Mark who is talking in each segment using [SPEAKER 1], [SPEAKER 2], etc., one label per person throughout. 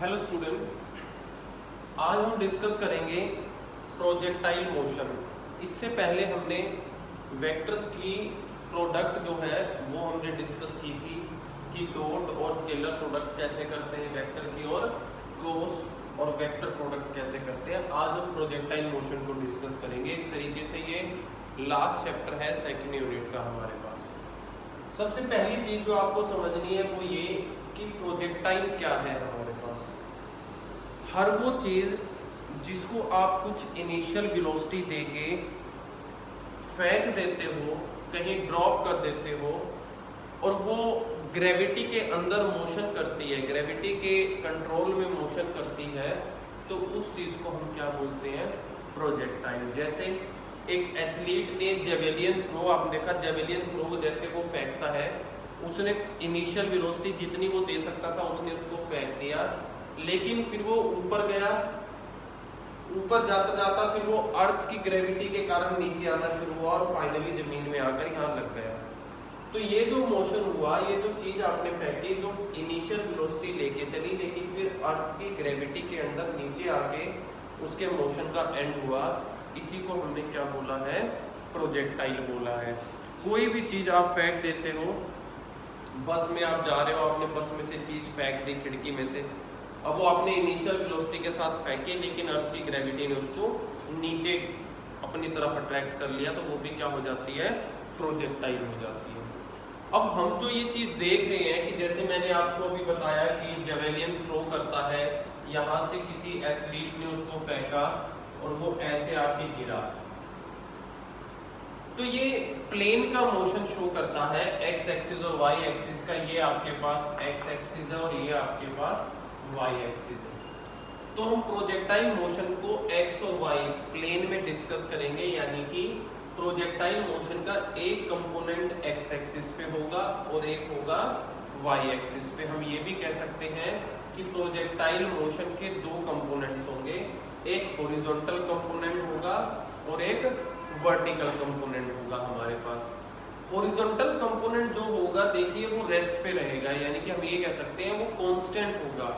[SPEAKER 1] Hello students, आज हम discuss करेंगे प्रोजेक्टाइल मोशन। इससे पहले हमने वेक्टर्स की प्रोडक्ट जो है वो हमने डिस्कस की थी कि डॉट और स्केलर प्रोडक्ट कैसे करते हैं वेक्टर की, और क्रॉस और वेक्टर प्रोडक्ट कैसे करते हैं। आज हम प्रोजेक्टाइल मोशन को डिस्कस करेंगे। एक तरीके से ये लास्ट चैप्टर है सेकेंड यूनिट का हमारे पास। सबसे पहली चीज जो आपको समझनी है वो ये कि प्रोजेक्टाइल क्या है। हमारे पास हर वो चीज जिसको आप कुछ इनिशियल वेलोसिटी देके फेंक देते हो, कहीं ड्रॉप कर देते हो, और वो ग्रेविटी के अंदर मोशन करती है, ग्रेविटी के कंट्रोल में मोशन करती है, तो उस चीज को हम क्या बोलते हैं? प्रोजेक्टाइल। जैसे एक एथलीट ने जेवेलियन थ्रो, आपने देखा जेवेलियन थ्रो जैसे वो फेंकता है, उसने इनिशियल वेलोसिटी जितनी वो दे सकता था उसने उसको फेंक दिया, लेकिन फिर वो ऊपर गया, ऊपर जाता जाता फिर वो अर्थ की ग्रेविटी के कारण नीचे आना शुरू हुआ और फाइनली जमीन में आकर यहाँ लग गया। तो ये जो मोशन हुआ, ये जो चीज आपने फेंकी जो इनिशियल वेलोसिटी लेके चली, लेकिन फिर अर्थ की ग्रेविटी के अंदर नीचे आके उसके मोशन का एंड हुआ, इसी को हमने क्या बोला है? प्रोजेक्टाइल बोला है। कोई भी चीज आप फेंक देते हो, बस में आप जा रहे हो, आपने बस में से चीज फेंक दी खिड़की में से, अब वो आपने इनिशियल वेलोसिटी के साथ फेंकी, लेकिन अर्थ की ग्रेविटी ने उसको नीचे अपनी तरफ अट्रैक्ट कर लिया, तो वो भी क्या हो जाती है? प्रोजेक्टाइल हो जाती है। अब हम जो ये चीज देख रहे हैं कि जैसे मैंने आपको अभी बताया कि जेवेलियन थ्रो करता है, यहाँ से किसी एथलीट ने उसको फेंका और वो ऐसे आके गिरा, तो ये प्लेन का मोशन शो करता है, एक्स एक्सिस और वाई एक्सिस का। ये आपके पास एक्स एक्सिस है और ये आपके पास वाई एक्सिस है। तो हम प्रोजेक्टाइल मोशन को एक्स और वाई प्लेन में डिस्कस करेंगे, यानी कि प्रोजेक्टाइल मोशन का एक कंपोनेंट एक्स एक्सिस पे होगा और एक होगा वाई एक्सिस पे। हम ये भी कह सकते हैं कि प्रोजेक्टाइल मोशन के दो कंपोनेंट्स होंगे, एक हॉरिजॉन्टल कंपोनेंट होगा और एक वर्टिकल कंपोनेंट होगा। हमारे पास हॉरिजॉन्टल कंपोनेंट जो होगा, देखिए वो रेस्ट पे रहेगा, यानी कि हम ये कह सकते हैं वो कांस्टेंट होगा।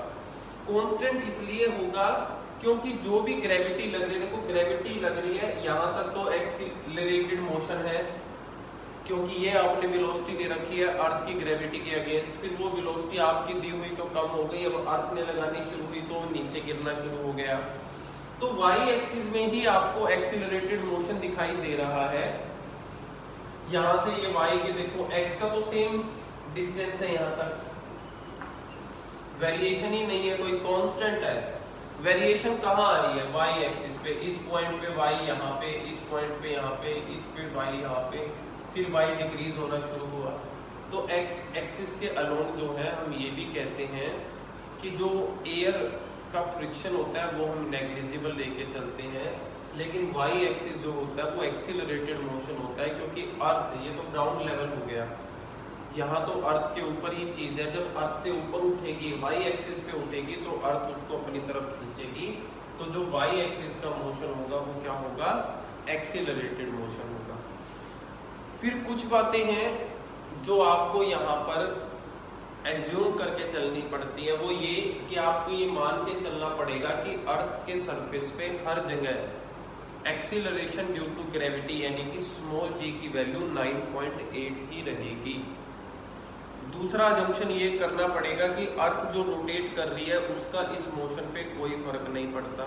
[SPEAKER 1] कांस्टेंट इसलिए होगा क्योंकि जो भी ग्रेविटी लग रही है, देखो ग्रेविटी लग रही है यहाँ तक तो एक्सीलरेटेड मोशन है, क्योंकि ये आपने वेलोसिटी दे रखी है अर्थ की ग्रेविटी के अगेंस्ट, फिर वो वेलोसिटी आपकी दी हुई तो कम हो गई, अब अर्थ ने लगानी शुरू हुई तो नीचे गिरना शुरू हो गया। तो वाई एक्सिस में ही आपको एक्सीलरेटेड मोशन दिखाई दे रहा है। यहां से ये वाई के देखो, एक्स का तो सेम डिस्टेंस है यहाँ तक, वेरिएशन ही नहीं है, कोई कांस्टेंट है। वेरिएशन कहाँ आ रही है? वाई एक्सिस पे, इस पॉइंट पे वाई यहाँ पे, इस पॉइंट पे यहाँ पे, इस पे वाई यहाँ पे, फिर वाई डिक्रीज होना शुरू हुआ। तो एक्स एक्सिस के अलोंग जो है हम ये भी कहते हैं कि जो एयर का फ्रिक्शन होता है वो हम नेग्लिजिबल लेके चलते हैं, लेकिन वाई एक्सिस जो होता है वो एक्सीलरेटेड मोशन होता है, क्योंकि अर्थ, ये तो ग्राउंड लेवल हो गया, यहाँ तो अर्थ के ऊपर ही चीज है, जब अर्थ से ऊपर उठेगी, वाई एक्सिस पे उठेगी, तो अर्थ उसको अपनी तरफ खींचेगी, तो जो वाई एक्सिस का मोशन होगा वो क्या होगा? एक्सीलरेटेड मोशन होगा। फिर कुछ बातें हैं जो आपको यहाँ पर एज्यूम करके चलनी पड़ती है, वो ये कि आपको ये मान के चलना पड़ेगा कि अर्थ के सरफेस पे हर जगह एक्सीलरेशन ड्यू टू ग्रेविटी यानी कि स्मॉल जी की वैल्यू 9.8 ही रहेगी। दूसरा अजम्पशन ये करना पड़ेगा कि अर्थ जो रोटेट कर रही है उसका इस मोशन पे कोई फर्क नहीं पड़ता।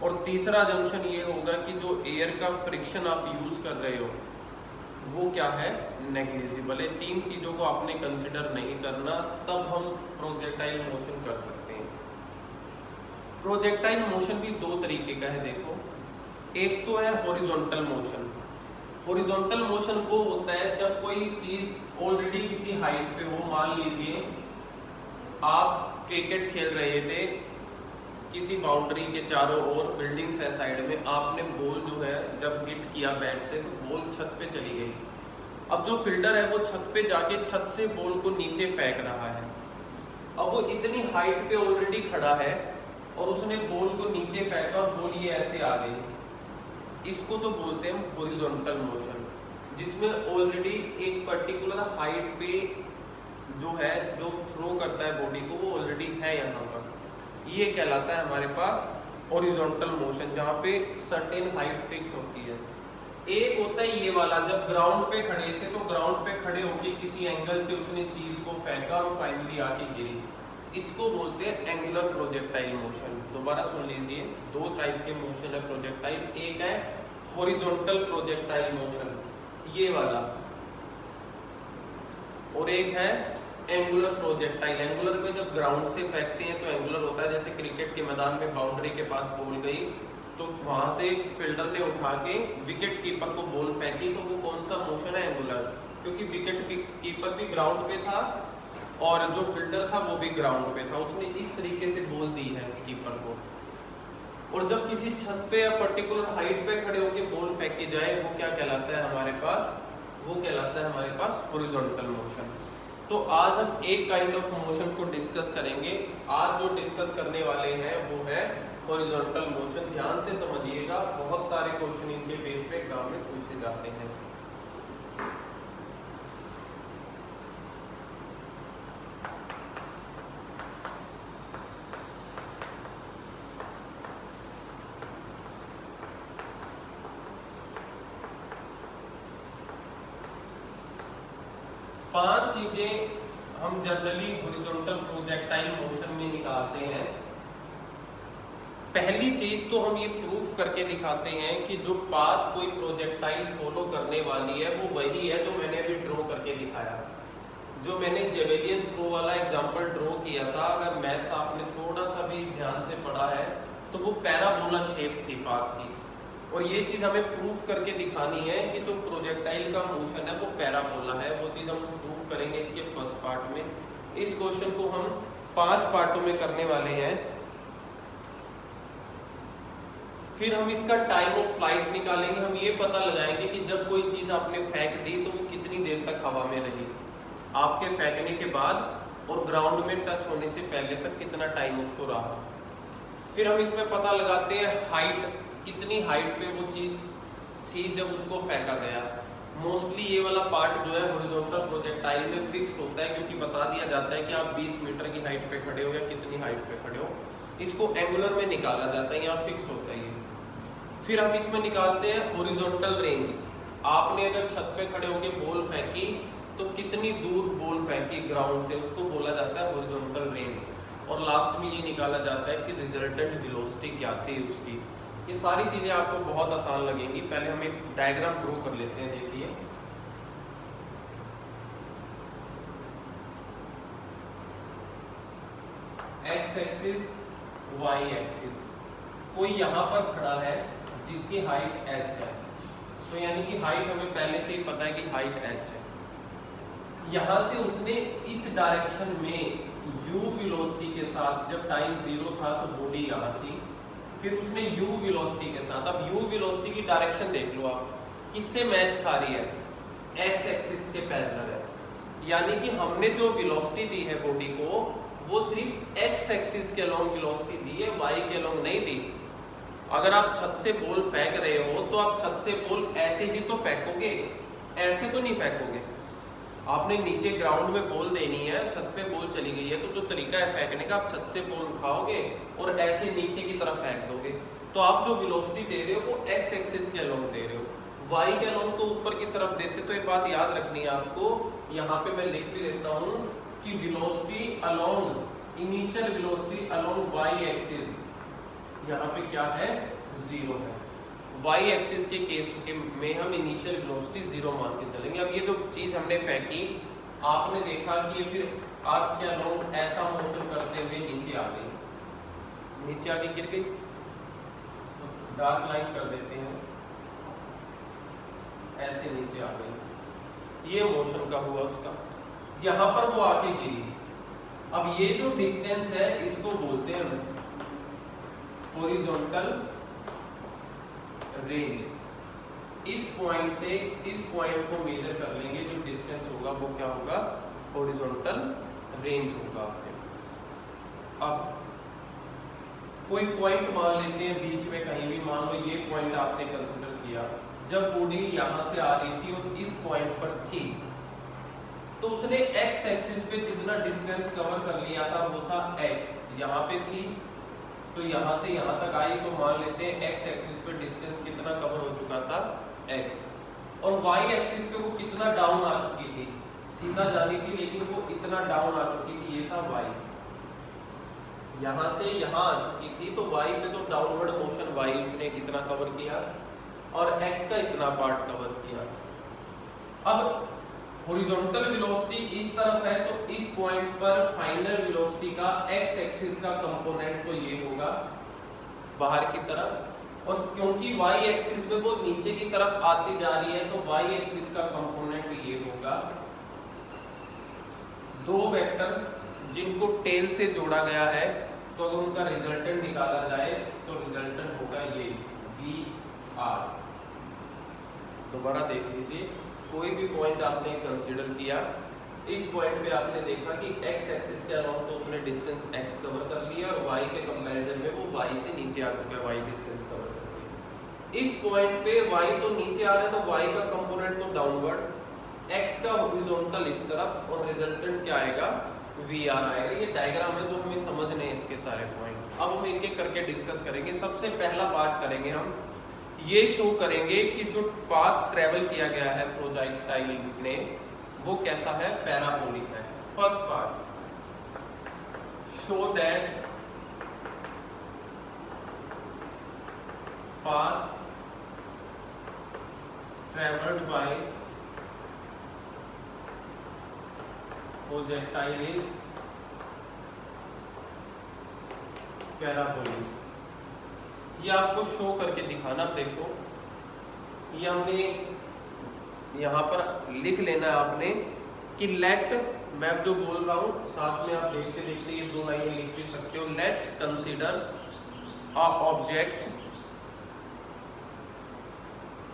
[SPEAKER 1] और तीसरा अजम्पशन ये होगा कि जो एयर का फ्रिक्शन आप यूज कर रहे हो वो क्या है? नेग्लिजिबल है। तीन चीजों को आपने कंसिडर नहीं करना, तब हम प्रोजेक्टाइल मोशन कर सकते हैं। प्रोजेक्टाइल मोशन भी दो तरीके का है, देखो, एक तो है हॉरिजॉन्टल मोशन। हॉरिजॉन्टल मोशन वो होता है जब कोई चीज ऑलरेडी किसी हाइट पे हो। मान लीजिए आप क्रिकेट खेल रहे थे, किसी बाउंड्री के चारों ओर बिल्डिंग्स है साइड में, आपने बॉल जो है जब हिट किया बैट से तो बॉल छत पे चली गई। अब जो फील्डर है वो छत पे जाके छत से बॉल को नीचे फेंक रहा है। अब वो इतनी हाइट पे ऑलरेडी खड़ा है और उसने बॉल को नीचे फेंका और बॉल ये ऐसे आ गई। इसको तो बोलते हैं हॉरिजॉन्टल मोशन, जिसमें ऑलरेडी एक पर्टिकुलर हाइट पे जो है, जो थ्रो करता है बॉडी को, वो ऑलरेडी है यहाँ पर। ये कहलाता है हमारे पास हॉरिजॉन्टल मोशन, जहाँ पे सर्टेन हाइट फिक्स होती है। एक होता है ये वाला, जब ग्राउंड पे खड़े थे तो ग्राउंड पे खड़े होके किसी एंगल से उसने चीज को फेंका और फाइनली आके गिरी, इसको बोलते हैं एंगुलर प्रोजेक्टाइल मोशन। दोबारा सुन लीजिए, दो टाइप के मोशन है प्रोजेक्टाइल, एक है हॉरिजॉन्टल प्रोजेक्टाइल मोशन ये वाला, और एक है एंगुलर प्रोजेक्टाइल। एंगुलर में जब ग्राउंड से फेंकते हैं तो एंगुलर होता है, जैसे क्रिकेट के मैदान में बाउंड्री के पास बॉल गई तो वहां से फील्डर ने उठा के विकेट कीपर को बॉल फेंकी, तो वो कौन सा मोशन है? एंगुलर, क्योंकि विकेट कीपर भी ग्राउंड पे था और जो फील्डर था वो भी ग्राउंड पे था, उसने इस तरीके से बॉल दी है कीपर को। और जब किसी छत पे या पर्टिकुलर हाइट पे खड़े होके बॉल फेंकी जाए वो क्या कहलाता है हमारे पास? वो कहलाता है हमारे पास हॉरिजॉन्टल मोशन। तो आज हम एक काइंड ऑफ मोशन को डिस्कस करेंगे। आज जो डिस्कस करने वाले हैं वो है हॉरिजॉन्टल मोशन। ध्यान से समझिएगा, बहुत सारे क्वेश्चन इनके बेस पे एग्जाम में पूछे जाते हैं। पांच चीजें हम जनरली हॉरिजॉन्टल प्रोजेक्टाइल मोशन में निकालते हैं। पहली चीज तो हम ये प्रूफ करके दिखाते हैं कि जो पाथ कोई प्रोजेक्टाइल फॉलो करने वाली है वो वही है जो मैंने अभी ड्रॉ करके दिखाया। जो मैंने जेवेलियन थ्रो वाला एग्जांपल ड्रॉ किया था, अगर मैथ आपने थोड़ा सा भी ध्यान से पढ़ा है तो वो पैराबोला शेप थी पाथ की, और ये चीज हमें प्रूफ करके दिखानी है कि जो प्रोजेक्टाइल का मोशन है वो पैराबोला है। वो चीज हम प्रूफ करेंगे इसके फर्स्ट पार्ट में। इस क्वेश्चन को हम 5 पार्टों में करने वाले हैं। फिर हम इसका टाइम ऑफ फ्लाइट निकालेंगे। हम ये पता लगाएंगे कि जब कोई चीज आपने फेंक दी तो वो कितनी देर तक हवा में रही, आपके फेंकने के बाद और ग्राउंड में टच होने से पहले तक कितना टाइम उसको रहा। फिर हम इसमें पता लगाते हैं हाइट, कितनी हाइट पे वो चीज थी जब उसको फेंका गया। मोस्टली ये वाला पार्ट जो है हॉरिजॉन्टल प्रोजेक्टाइल में फिक्स्ड होता है, क्योंकि बता दिया जाता है कि आप 20 मीटर की हाइट पे खड़े हो या कितनी हाइट पे खड़े हो। इसको एंगुलर में निकाला जाता है, यहाँ फिक्स्ड होता है ये। फिर हम इसमें निकालते हैं हॉरिजॉन्टल रेंज। आपने अगर छत पे खड़े होकर बॉल फेंकी तो कितनी दूर बॉल फेंकी ग्राउंड से, उसको बोला जाता है हॉरिजॉन्टल रेंज। और लास्ट में ये निकाला जाता है कि रिजल्टेंट वेलोसिटी क्या थी उसकी। ये सारी चीजें आपको बहुत आसान लगेंगी। पहले हम एक डायग्राम ड्रॉ कर लेते हैं। देखिए, एक्स एक्सिस, वाई एक्सिस। कोई यहाँ पर खड़ा है जिसकी हाइट h है, तो यानी कि हाइट हमें पहले से ही पता है कि हाइट h है। यहाँ से उसने इस डायरेक्शन में u वेलोसिटी के साथ, जब टाइम 0 था तो बॉडी यहाँ थी, फिर उसने u वेलोसिटी के साथ, अब u वेलोसिटी की डायरेक्शन देख लो आप, किससे मैच खा रही है? x एक्सिस के पैरेलल है। यानी कि हमने जो वेलोसिटी दी है बॉडी को वो सिर्फ x एक्सिस के अलोंग वेलोसिटी दी है, y के अलोंग नहीं दी। अगर आप छत से बॉल फेंक रहे हो तो आप छत से बॉल ऐसे ही तो फेंकोगे, ऐसे तो नहीं फेंकोगे। आपने नीचे ग्राउंड में बॉल देनी है, छत पे बॉल चली गई है, तो जो तरीका है फेंकने का, आप छत से बॉल उठाओगे और ऐसे नीचे की तरफ फेंक दोगे। तो आप जो वेलोसिटी दे रहे हो वो एक्स एक्सिस के अलोंग दे रहे हो, वाई के अलोंग तो ऊपर की तरफ देते। तो ये बात याद रखनी है आपको। यहाँ पे मैं लिख भी देता हूँ कि velocity along, initial velocity along Y axis यहाँ पे क्या है? 0 है। वाई एक्सिस के केस में हम इनिशियल वेलोसिटी 0 मान के चलेंगे। अब ये जो चीज हमने फेंकी, आपने देखा कि ये फिर आपके अलोंग ऐसा मोशन करते हुए नीचे आ गई, नीचे आके गिर गई। डार्क लाइन कर देते हैं, ऐसे नीचे आ गई। ये मोशन का हुआ उसका, यहाँ पर वो आके गिरी। अब ये जो डिस्टेंस है इसको बोलते हैं हॉरिजॉन्टल रेंज। इस पॉइंट से इस पॉइंट को मेजर कर लेंगे, जो डिस्टेंस होगा वो क्या होगा? हॉरिजॉन्टल रेंज होगा आपके पास। अब कोई पॉइंट मान लेते हैं बीच में, कहीं भी मान लो ये पॉइंट आपने कंसीडर किया। जब बॉडी यहाँ से आ रही थी और इस पॉइंट पर थी तो उसने एक्स एक्सिस पे जितना डिस्टेंस कवर कर लिया था वो था x, यहाँ पे थी तो यहाँ से यहाँ तक आई, तो मान लेते हैं एक्स एक्सिस पे डिस्टेंस कितना कवर हो चुका था, एक्स, और वाई एक्सिस पे वो कितना डाउन आ चुकी थी, सीधा जानी थी लेकिन वो इतना डाउन आ चुकी थी, ये था वाई, यहाँ से यहाँ आ चुकी थी, तो वाई पे तो डाउनवर्ड मोशन वाई उसने इतना कवर किया और एक्स का इतना पार्ट कवर किया। अब हॉरिजॉन्टल वेलोसिटी इस तरफ है, तो इस पॉइंट पर फाइनल वेलोसिटी का एक्स एक्सिस का कंपोनेंट तो ये होगा बाहर की तरफ, और क्योंकि वाई एक्सिस में वो नीचे की तरफ आती जा रही है तो वाई एक्सिस का कंपोनेंट ये होगा। दो वेक्टर जिनको टेल से जोड़ा गया है, तो अगर उनका रिजल्टेंट निकाला जाए तो रिजल्टेंट होगा ये वी आर। दोबारा देख लीजिए, कोई भी पॉइंट आपने कंसीडर किया, इस पॉइंट पे आपने देखा कि एक्स एक्सिस के अलाउंग तो उसने डिस्टेंस एक्स कवर कर लिया और वाई के कंपैरिजन में वो वाई से नीचे आ चुका है, वाई डिस्टेंस कवर कर लिया। इस पॉइंट पे वाई तो नीचे आ रहा है, तो वाई का कंपोनेंट तो डाउनवर्ड, एक्स का हॉरिजॉन्टल इस तरफ, और रिजल्टेंट क्या आएगा, वी आर आएगा। ये डायग्राम है जो हमें समझने हैं इसके सारे पॉइंट। अब हम एक एक करके डिस्कस करेंगे। सबसे पहला पार्ट करेंगे हम, ये शो करेंगे कि जो पाथ ट्रेवल किया गया है प्रोजेक्टाइल ने वो कैसा है, पैराबोलिक है। First part, show that path travelled by projectile is parabolic. ये आपको शो करके दिखाना। देखो, ये हमने यहाँ पर लिख लेना है आपने कि लेट, मैं जो बोल रहा हूँ साथ में आप देखते देखते ये दो लाइनें लिख भी सकते हो। Let consider a object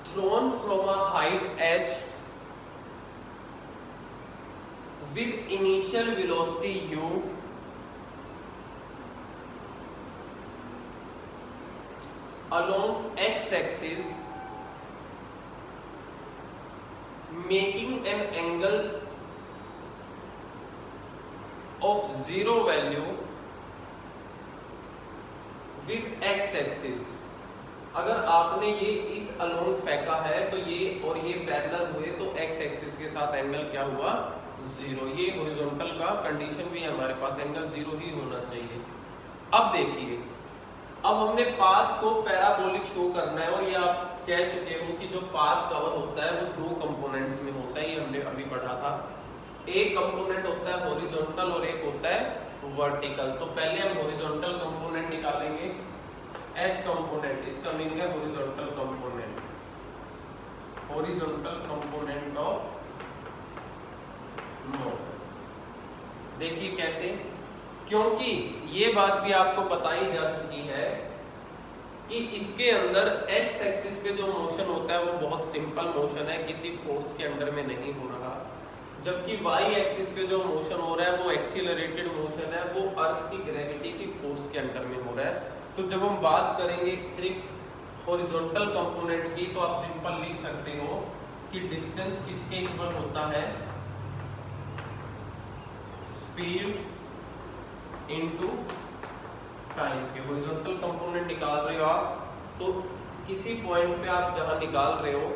[SPEAKER 1] thrown from a height h with initial velocity u along x-axis making an angle of zero value with x-axis। अगर आपने ये इस अलोंग फेंका है तो ये और ये पैरेलल हुए तो x एक्सिस के साथ एंगल क्या हुआ, जीरो। ये हॉरिजॉन्टल का कंडीशन भी है हमारे पास, एंगल जीरो ही होना चाहिए। अब देखिए, अब हमने पाथ को पैराबोलिक शो करना है, और ये आप कह चुके हो कि जो पाथ कवर होता है वो दो कंपोनेंट्स में होता है, ये हमने अभी पढ़ा था। एक कंपोनेंट होता है हॉरिजॉन्टल और एक होता है वर्टिकल। तो पहले हम हॉरिजॉन्टल कंपोनेंट निकालेंगे, एच कंपोनेंट, इसका मीनिंग है horizontal component, horizontal component of motion. देखिए कैसे, क्योंकि ये बात भी आपको बताई जा चुकी है कि इसके अंदर एक्स एक्सिस पे जो मोशन होता है वो बहुत सिंपल मोशन है, किसी फोर्स के अंडर में नहीं हो रहा, जबकि वाई एक्सिस पे जो मोशन हो रहा है वो एक्सीलरेटेड मोशन है, वो अर्थ की ग्रेविटी की फोर्स के अंडर में हो रहा है। तो जब हम बात करेंगे सिर्फ हॉरिजॉन्टल कंपोनेंट की, तो आप सिंपल लिख सकते हो कि डिस्टेंस किसके इक्वल होता है, स्पीड इनटू टाइम के। हॉरिजॉन्टल कंपोनेंट निकाल रहे हो आप, तो किसी पॉइंट पे आप जहां निकाल रहे हो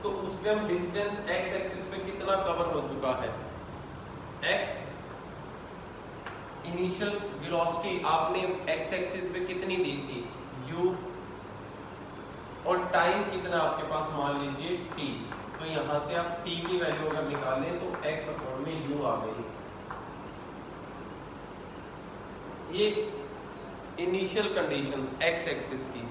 [SPEAKER 1] तो उसमें हम डिस्टेंस एक्स एक्सिस पे कितना कवर हो चुका है, एक्स इनिशियल वेलोसिटी आपने एक्स एक्सिस पे कितनी दी थी, u, और टाइम कितना आपके पास मान लीजिए t। तो यहां से आप t की वैल्यू अगर निकालें तो x अपॉन में u आ गई। ये इनिशियल कंडीशंस एक्स एक्सिस की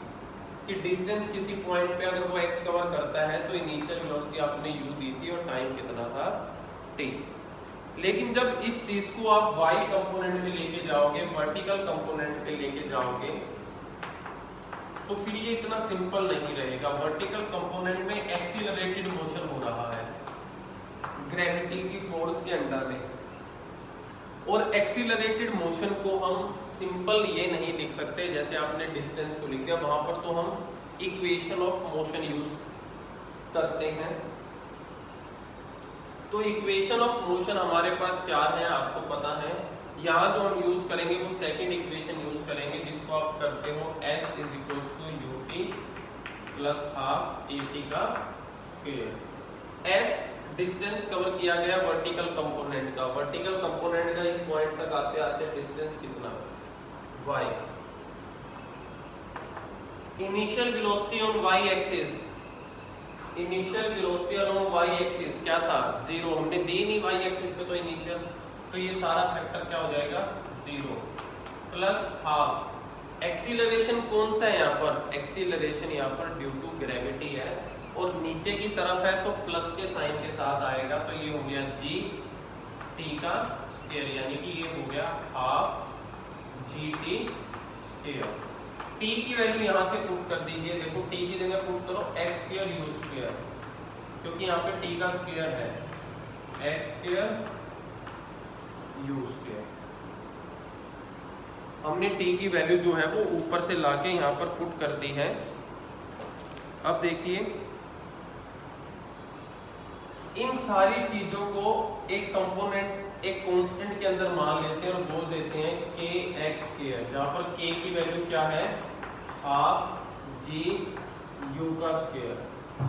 [SPEAKER 1] कि डिस्टेंस किसी पॉइंट पे अगर वो x कवर करता है तो इनिशियल वेलोसिटी आपने u दी थी और टाइम कितना था, t। लेकिन जब इस चीज को आप y कंपोनेंट में लेके जाओगे, वर्टिकल कंपोनेंट पे लेके जाओगे, तो फिर ये इतना सिंपल नहीं रहेगा। वर्टिकल कंपोनेंट में एक्सीलरेटेड मोशन हो रहा है ग्रेविटी की फोर्स के अंडर में, और एक्सीलरेटेड मोशन को हम सिंपल ये नहीं लिख सकते जैसे आपने डिस्टेंस को लिख दिया, वहां पर तो हम इक्वेशन ऑफ मोशन यूज करते हैं। तो इक्वेशन ऑफ मोशन हमारे पास चार हैं, आपको पता है। यहाँ जो हम यूज करेंगे वो सेकंड इक्वेशन यूज करेंगे, जिसको आप पुटअप करते हो s is equals to ut plus half at का स्क्वायर। s डिस्टेंस कवर किया गया वर्टिकल कंपोनेंट का, वर्टिकल कंपोनेंट का इस पॉइंट तक आते आते डिस्टेंस कितना y। Initial velocity on y axis, initial velocity on y axis क्या था 0, हमने दी नहीं y एक्सिस पे तो इनिशियल, तो ये सारा फैक्टर क्या हो जाएगा 0 प्लस हाफ। एक्सीलरेशन कौन सा है यहाँ पर, एक्सीलरेशन यहाँ पर ड्यू टू ग्रेविटी है और नीचे की तरफ है तो प्लस के साइन के साथ आएगा, तो ये हो गया जी टी का स्क्वायर, यानी कि ये हो गया half G T square. T की वैल्यू यहाँ से पुट कर दीजिए, देखो टी की जगह पुट करो एक्स स्क्वायर यू स्क्वायर, क्योंकि यहाँ पे टी का स्क्वायर है एक्स स्क्वायर यू स्क्वायर। हमने टी की वैल्यू जो है वो ऊपर से लाके यहाँ पर पुट कर दी है। अब देखिए इन सारी चीजों को एक कंपोनेंट एक कांस्टेंट के अंदर मान लेते हैं और बोल देते हैं के एक्स स्क्वायर, जहाँ पर के की वैल्यू क्या है हाफ जी यू का स्क्वायर,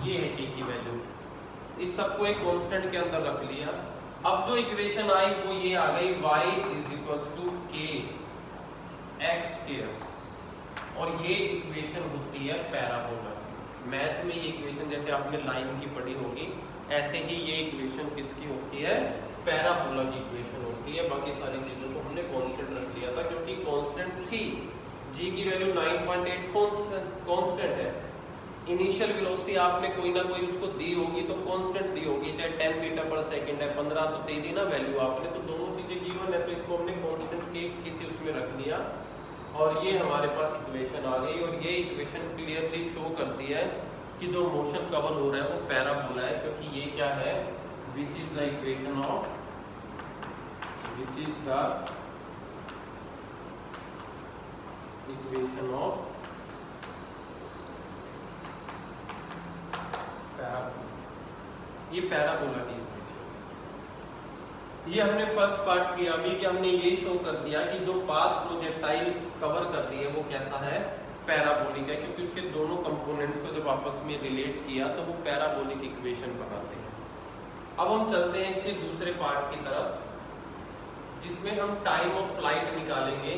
[SPEAKER 1] ये है टी की वैल्यू। इस सबको एक कांस्टेंट के अंदर रख लिया। अब जो इक्वेशन आई वो ये आ गई y इज इक्वल्स टू के एक्स स्क्वायर, और ये इक्वेशन होती है पैराबोला। मैथ में ये इक्वेशन जैसे आपने लाइन की पढ़ी होगी, ऐसे ही ये इक्वेशन किसकी होती है, पैराबोला की इक्वेशन होती है। बाकी सारी चीजों को हमने कांस्टेंट रख लिया था क्योंकि कांस्टेंट थी, g की वैल्यू 9.8 कांस्टेंट है। इनिशियल वेलोसिटी आपने कोई ना कोई उसको दी होगी तो कांस्टेंट दी होगी, चाहे 10 मीटर पर सेकंड है, 15 तो दे दी ना वैल्यू आपने, तो दोनों चीजें गिवन है तो इसको हमने कांस्टेंट के किसी उसमें रख लिया और ये हमारे पास इक्वेशन आ गई। और ये इक्वेशन क्लियरली शो करती है कि जो मोशन कवर हो रहा है वो पैराबोला है, क्योंकि ये क्या है which is the equation of ये पैराबोला की इक्वेशन। ये हमने फर्स्ट पार्ट किया अभी कि हमने ये शो कर दिया कि जो पाथ प्रोजेक्टाइल कवर कर रही है वो कैसा है, पैराबोलिक है, क्योंकि उसके दोनों कंपोनेंट्स को जब आपस में रिलेट किया तो वो पैराबोलिक इक्वेशन बनाते हैं। अब हम चलते हैं इसके दूसरे पार्ट की तरफ, जिसमें हम टाइम ऑफ फ्लाइट निकालेंगे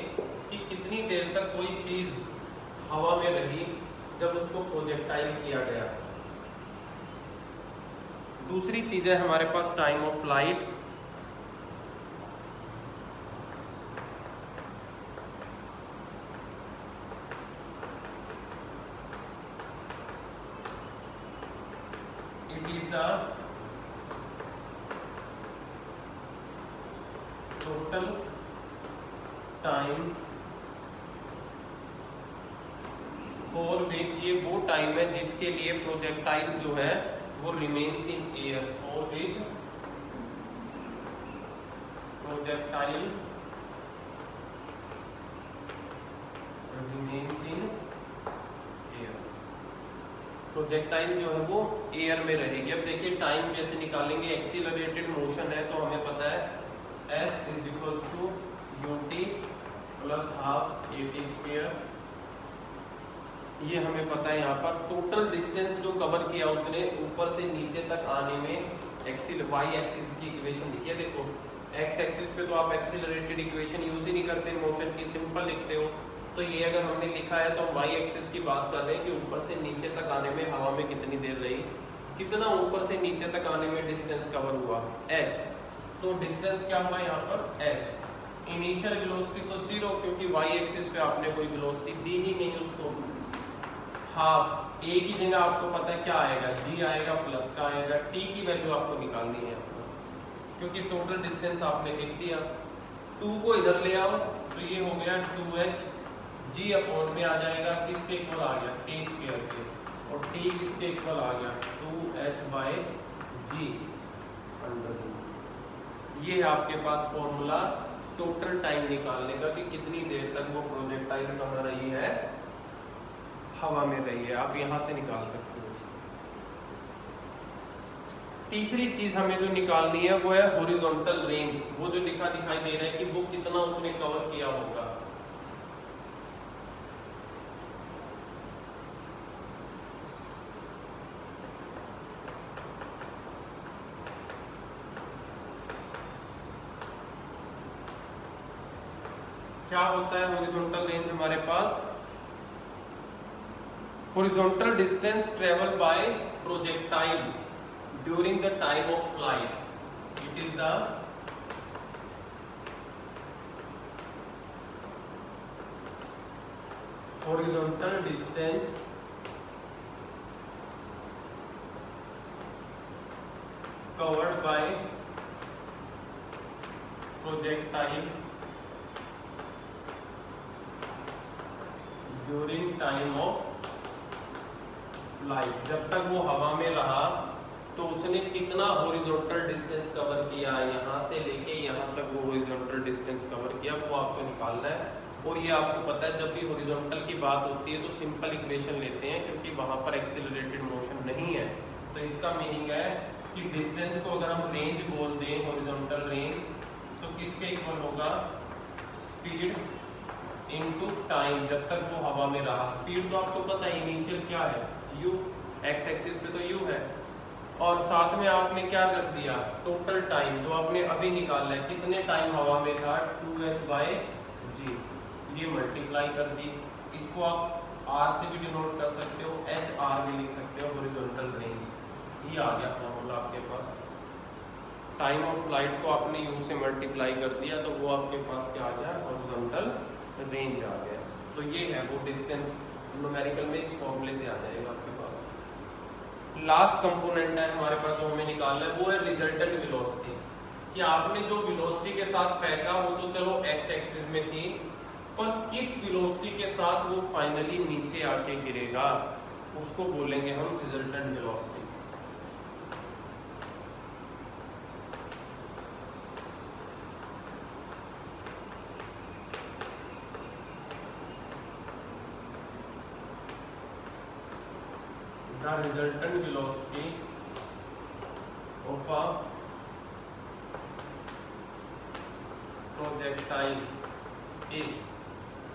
[SPEAKER 1] कि कितनी देर तक कोई चीज हवा में रही जब उसको प्रोजेक्टाइल किया गया। दूसरी चीज है हमारे पास time of flight. It is the total time for which, ये वो टाइम है जिसके लिए प्रोजेक्टाइल जो है वो remains in air, for which projectile remains in air. Projectile जो है वो एयर में रहेगी। अब देखिए टाइम कैसे निकालेंगे, एक्सीलरेटेड मोशन है तो हमें पता है s is equals to ut plus half at square, ये हमें पता है। यहाँ पर टोटल डिस्टेंस जो कवर किया उसने ऊपर से नीचे तक आने में, y एक्सिस की इक्वेशन लिखी है, देखो x एक्सिस पे तो आप एक्सीलरेटेड इक्वेशन यूज ही नहीं करते, मोशन की सिंपल लिखते हो, तो ये अगर हमने लिखा है तो हम y एक्सिस की बात कर रहे हैं कि ऊपर से नीचे तक आने में हवा में कितनी देर रही, कितना ऊपर से नीचे तक आने में डिस्टेंस कवर हुआ h, तो डिस्टेंस क्या हुआ यहाँ पर h। इनिशियल वेलोसिटी तो 0 क्योंकि y एक्सिस पे आपने कोई वेलोसिटी दी ही नहीं उसको। हाफ a की जगह आपको पता है क्या आएगा, g आएगा प्लस का आएगा, t की वैल्यू आपको निकालनी है आपको, क्योंकि टोटल डिस्टेंस आपने लिख दिया। 2 को इधर ले आओ तो ये हो गया 2h, g अपॉन में आ जाएगा किसके इक्वल आ गया t स्क्वायर के, और t किसके इक्वल आ गया 2h bye g under root. ये है आपके पास फॉर्मूला टोटल टाइम निकालने का कि कितनी देर तक वो प्रोजेक्टाइल कहाँ रही है, हवा में रही है। आप यहाँ से निकाल सकते हो। तीसरी चीज हमें जो निकालनी है वो है हॉरिजॉन्टल रेंज, वो जो लिखा दिखाई दे रहा है कि वो कितना उसने कवर किया होगा। क्या होता है हॉरिजॉन्टल रेंज हमारे पास? Horizontal distance travel by projectile during the time of flight, it is the horizontal distance covered by projectile during time of flight। जब तक वो हवा में रहा तो उसने कितना हॉरिजॉन्टल डिस्टेंस कवर किया, यहाँ से लेके यहाँ तक वो हॉरिजॉन्टल डिस्टेंस कवर किया, वो आपको निकालना है। और ये आपको पता है जब भी हॉरिजॉन्टल की बात होती है तो सिंपल इक्वेशन लेते हैं, क्योंकि वहाँ पर एक्सीलरेटेड मोशन नहीं है। तो इसका मीनिंग है कि डिस्टेंस को अगर हम रेंज बोल दें, हॉरिजॉन्टल रेंज, तो किसके इक्वल होगा? स्पीड इनटू टाइम, जब तक वो हवा में रहा। स्पीड तो आपको पता है इनिशियल क्या है, u, एक्स एक्सिस पे तो u है, और साथ में आपने क्या कर दिया? टोटल टाइम जो आपने अभी निकालना है, कितने टाइम हवा में था, 2h/g, ये मल्टीप्लाई कर दी। इसको आप r से भी डिनोट कर सकते हो, hr भी लिख सकते हो, हॉरिजॉन्टल रेंज। ये आ गया फॉर्मूला आपके पास। टाइम ऑफ फ्लाइट को आपने u से मल्टीप्लाई कर दिया तो वो आपके पास क्या आ गया? हॉरिजॉन्टल रेंज आ गया। तो ये है वो डिस्टेंस, न्यूमेरिकल में इस फॉर्मूले से आ जाएगा आपके पास। लास्ट कंपोनेंट है हमारे पास जो हमें निकालना है, वो है रिजल्टेंट वेलोसिटी। कि आपने जो वेलोसिटी के साथ फेंका वो तो चलो एक्स एक्सिस में थी, पर किस वेलोसिटी के साथ वो फाइनली नीचे आके गिरेगा उसको बोलेंगे हम resultant velocity. The resultant velocity of a projectile is,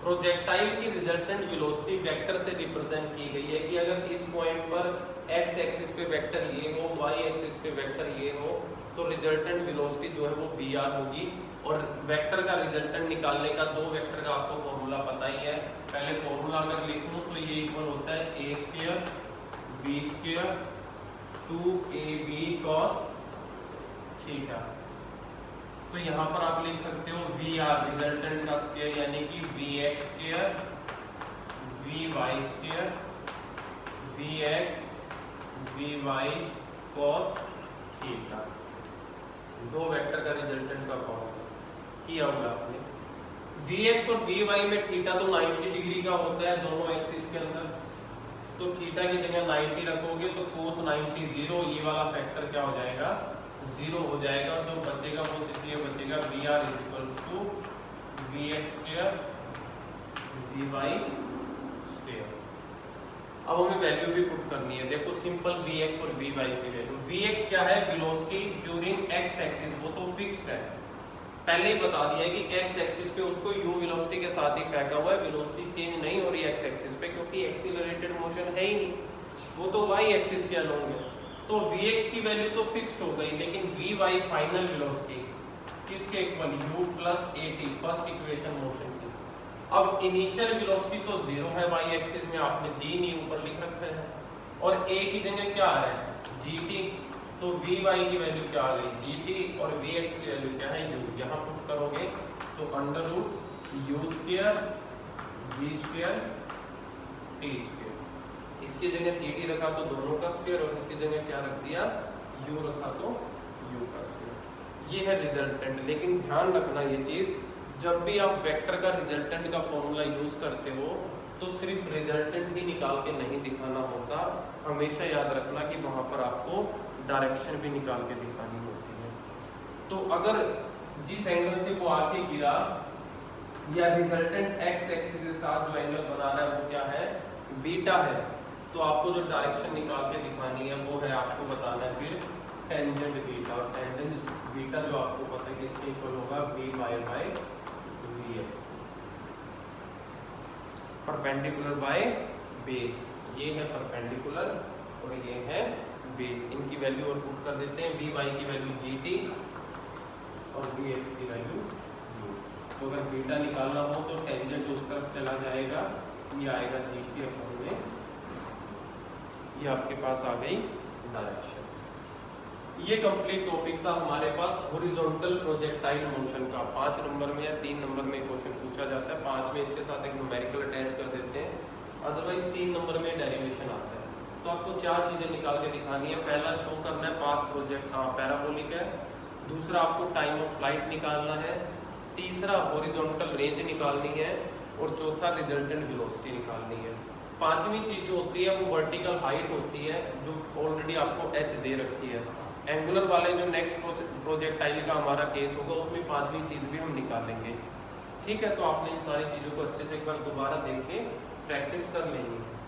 [SPEAKER 1] projectile की रिजल्टेंट वेलोसिटी वेक्टर से रिप्रेजेंट की गई है कि अगर इस पॉइंट पर एक्स एक्सिस पे वेक्टर ये हो, वाई एक्सिस पे वेक्टर ये हो, तो रिजल्टेंट वेलोसिटी जो है वो वी होगी। और वेक्टर का रिजल्टेंट निकालने का, दो वेक्टर का आपको फॉर्मूला पता ही है। पहले फॉर्मूला अगर लिख लूं तो ये इक्वल होता है a square b square 2ab cos theta. तो यहाँ पर आप लिख सकते हो VR रिजल्टेंट का स्क्वायर, यानी कि VX square VY square VX VY cos theta. दो वेक्टर का रिजल्टेंट का फॉर्मूला किया होगा आपने। VX और VY में थीटा तो 90 डिग्री का होता है दोनों एक्सिस के अंदर, तो थीटा की जगह 90 रखोगे तो cos 90 0, ये वाला फैक्टर क्या हो जाएगा? 0 हो जाएगा। जो बचेगा वो सिर्फ ये बचेगा VR = VX square VY square. अब हमें वैल्यू भी पुट करनी है। देखो सिंपल Vx और Vy की वैल्यू। Vx क्या है? वेलोसिटी ड्यूरिंग x एक्सिस, वो तो फिक्स्ड है, पहले ही बता दिया है कि x एक्सिस पे उसको u वेलोसिटी के साथ ही फेंका हुआ है, वेलोसिटी चेंज नहीं हो रही x एक्सिस पे, क्योंकि एक्सीलरेटेड मोशन है ही नहीं, वो तो y एक्सिस के अलोंग है। तो Vx की वैल्यू तो फिक्स्ड हो गई, लेकिन Vy फाइनल वेलोसिटी किसके equal? u plus at, first equation motion की। अब इनिशियल वेलोसिटी तो 0 है, y एक्सिस में आपने दी नहीं, ऊपर लिख रखा है, और a की जगह क्या आ रहा है? gt। तो Vy की वैल्यू क्या आ गई? gt, और Vx की वैल्यू क्या है? u। यहाँ पुट करोगे तो under root u square v square t square. इसकी जगह gt रखा तो दोनों का स्क्वायर, और इसकी जगह क्या रख दिया? u रखा तो u का स्क्वायर। ये है रिजल्टेंट। लेकिन ध्यान रखना ये चीज, जब भी आप वेक्टर का रिजल्टेंट का फॉर्मूला यूज करते हो तो सिर्फ रिजल्टेंट ही निकाल के नहीं दिखाना होता, हमेशा याद रखना कि वहां पर आपको डायरेक्शन भी निकाल के दिखानी होती है। तो अगर जिस एंगल से वो आके गिरा, या रिजल्टेंट एक्स एक्सिस के साथ जो एंगल बना रहा है वो क्या है? बीटा है। तो आपको जो डायरेक्शन निकाल के दिखानी है वो है, आपको बताना है फिर टेंजेंट बीटा। और टेंजेंट बीटा जो आपको पता है किसके इक्वल होगा? Vy/Vx, perpendicular by base. ये है परपेंडिकुलर और ये है बेस। इनकी वैल्यू और पुट कर देते हैं। Vy की वैल्यू gt और Vx की वैल्यू u। तो अगर बीटा निकालना हो तो टेंजेंट उस तरफ चला जाएगा, ये आएगा जी के अपॉन में, ये आपके पास आ गई डायरेक्शन। ये कंप्लीट टॉपिक था हमारे पास हॉरिजॉन्टल प्रोजेक्टाइल मोशन का। 5 नंबर में या 3 नंबर में क्वेश्चन पूछा जाता है, 5 में इसके साथ एक न्यूमेरिकल अटैच कर देते हैं, अदरवाइज 3 नंबर में डेरिवेशन आता है। तो आपको 4 चीजें निकाल के दिखानी है। पहला शो करना है पाथ प्रोजेक्ट, हाँ पैराबोलिक है। दूसरा आपको टाइम ऑफ फ्लाइट निकालना है। तीसरा हॉरिजॉन्टल रेंज निकालनी है, और चौथा रिजल्टेंट वेलोसिटी निकालनी है। पांचवी चीज जो होती है वो वर्टिकल हाइट होती है, जो ऑलरेडी आपको h दे रखी है। एंगुलर वाले जो नेक्स्ट प्रोजेक्टाइल का हमारा केस होगा उसमें पांचवी चीज भी हम निकालेंगे। ठीक है, तो आपने इन सारी चीजों को अच्छे से एक बार दोबारा देख के प्रैक्टिस कर लेनी है।